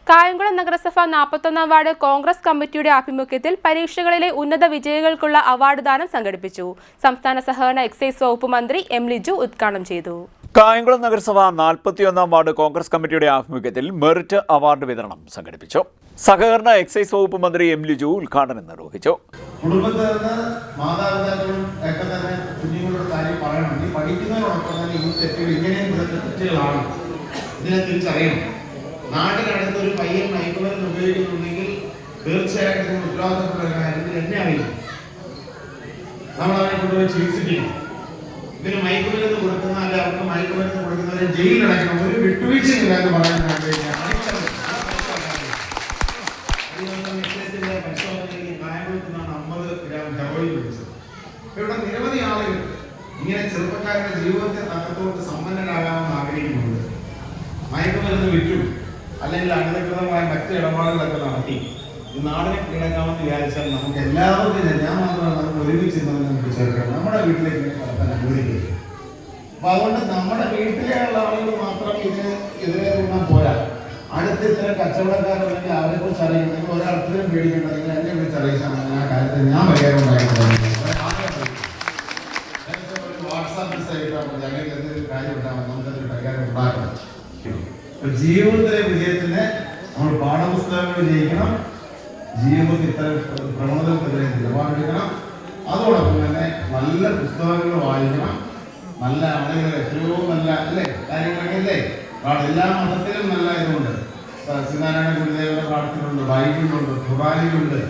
കായംകുളം നഗരസഭ 41 വാർഡ് കോൺഗ്രസ് കമ്മിറ്റിയുടെ ആഭിമുഖ്യത്തിൽ പരീക്ഷകളിലെ ഉന്നത വിജയികൾക്കുള്ള അവാർഡ് ദാനം സംഘടിപ്പിച്ചു. സംസ്ഥാന സഹകരണ എക്സൈസ് വകുപ്പ് മന്ത്രി എം ലിജു ഉദ്ഘാടനം ചെയ്തു. കായംകുളം നഗരസഭ 41 വാർഡ് കോൺഗ്രസ് കമ്മിറ്റിയുടെ ആഭിമുഖ്യത്തിൽ മെറിറ്റ് അവാർഡ് വിതരണം സംഘടിപ്പിച്ചു. സഹകരണ എക്സൈസ് വകുപ്പ് മന്ത്രി എം ലിജു ഉദ്ഘാടനം നിർവഹിച്ചു. നാട്ടിനടുത്ത് ഒരു പയ്യൻ മയക്കുമരുന്ന് ഉപയോഗിക്കുന്നുണ്ടെങ്കിൽ തീർച്ചയായിട്ടും ഉത്തരവാദിത്തപ്പെട്ട കാര്യത്തിൽ എന്നെ അറിയില്ല. നമ്മൾ അവരെ കൊണ്ടുപോയി ചികിത്സിക്കണം. ഇതിന് മയക്കുമരുന്ന് കൊടുക്കുന്ന അല്ലെ അവർക്ക് മയക്കുമരുന്ന് കൊടുക്കുന്നവരെ ജയിലിലടക്കണം. ഒരു വിട്ടുവീഴ്ചയില്ല എന്ന് പറയാൻ ഇവിടെ നിരവധി ആളുകൾ ഇങ്ങനെ ചെറുപ്പക്കാരുടെ ജീവിതത്തെ തകർത്തുകൊണ്ട് സമ്പന്നരാകാമെന്ന് ആഗ്രഹിക്കുന്നുണ്ട്. മയക്കുമരുന്ന് വിറ്റും അല്ലെങ്കിൽ അനധികൃതമായ മറ്റ് ഇടപാടുകളൊക്കെ നടത്തി ഈ നാടിനെ കീഴടക്കാമെന്ന് വിചാരിച്ചാൽ നമുക്ക് എല്ലാവർക്കും ഞാൻ മാത്രമല്ല നമുക്ക് ഒരുമിച്ച് ചേർക്കണം. നമ്മുടെ വീട്ടിലേക്ക് കടത്താൻ അനുവദിക്കുക. അപ്പൊ അതുകൊണ്ട് നമ്മുടെ വീട്ടിലുള്ള ആളുകൾ മാത്രം ഇതിന് എതിരെ നിന്നാൽ പോരാ. അടുത്ത ഇത്തരം കച്ചവടക്കാരുണ്ടെങ്കിൽ അവരെ കുറിച്ച് അറിയണമെങ്കിൽ ഒരാൾക്കും പേടിക്കണമെങ്കിൽ എന്നെ വിളിച്ച് അറിയിച്ചാൽ ആ കാര്യത്തിൽ ഞാൻ പരിഹാരം ഉണ്ടായിട്ടുണ്ടായിരുന്നു. വാട്സാപ്പ് മെസ്സേജ് അല്ലെങ്കിൽ എന്തെങ്കിലും കാര്യം ഉണ്ടാകും, നമുക്കതൊരു പരിഹാരം ഉണ്ടാക്കണം. ജീവിതത്തിലെ വിജയത്തിന് നമ്മൾ പാഠപുസ്തകങ്ങൾ ജയിക്കണം. ജീവിതത്തിൽ ഇത്തരം പ്രവണതകൾക്കെതിരെ നിലപാടെടുക്കണം. അതോടൊപ്പം തന്നെ നല്ല പുസ്തകങ്ങൾ വായിക്കണം. നല്ല ആളുകൾ എത്രയോ നല്ല അല്ലേ കാര്യങ്ങളൊക്കെ എല്ലാ മതത്തിലും നല്ല ഇതുണ്ട്. ശ്രീനാരായണ ഗുരുദേവന്റെ പാഠത്തിലുണ്ട്, ബൈബിളിലുണ്ട്, ഖുറാനിലുണ്ട്.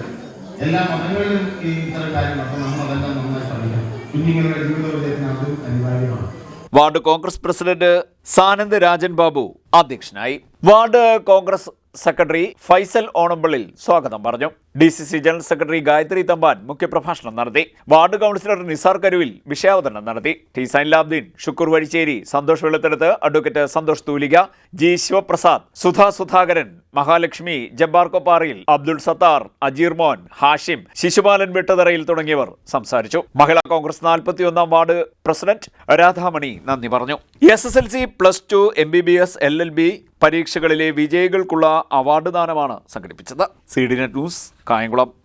എല്ലാ മതങ്ങളിലും ഈ ഇത്തരം കാര്യങ്ങൾ. അപ്പൊ നമ്മൾ അതെല്ലാം നന്നായി പഠിക്കണം. കുഞ്ഞുങ്ങളുടെ ജീവിത വിജയത്തിന് അതും അനിവാര്യമാണ്. വാർഡ് കോൺഗ്രസ് പ്രസിഡന്റ് സാനന്ദ് രാജൻ ബാബു അധ്യക്ഷനായി. വാർഡ് കോൺഗ്രസ് സെക്രട്ടറി ഫൈസൽ ഓണമ്പള്ളിൽ സ്വാഗതം പറഞ്ഞു. DCC general secretary Gayathri Thampan മുഖ്യപ്രഭാഷണം നടത്തി. വാർഡ് കൗൺസിലർ നിസാർ കരുവിൽ വിഷയാവതരണം നടത്തി. T Zainulabdeen, Shukoor Vazhichery, Santhosh Veluthedathu, advocate Santhosh Thoolika, G Sivaprasad, Sudha Sudhakaran, Mahalakshmi, Jabbar Kopparayil, Abdul Sathar, Ajeer Mon, Hashim, Sisupalan Vettatharayil തുടങ്ങിയവർ സംസാരിച്ചു. മഹിളാ കോൺഗ്രസ് 41 വാർഡ് പ്രസിഡന്റ് രാധാമണി നന്ദി പറഞ്ഞു. SSLC, +2, MBBS, LLB പരീക്ഷകളിലെ വിജയികൾക്കുള്ള അവാർഡ് ദാനമാണ് സംഘടിപ്പിച്ചത്. CDNet news, Kayamkulam.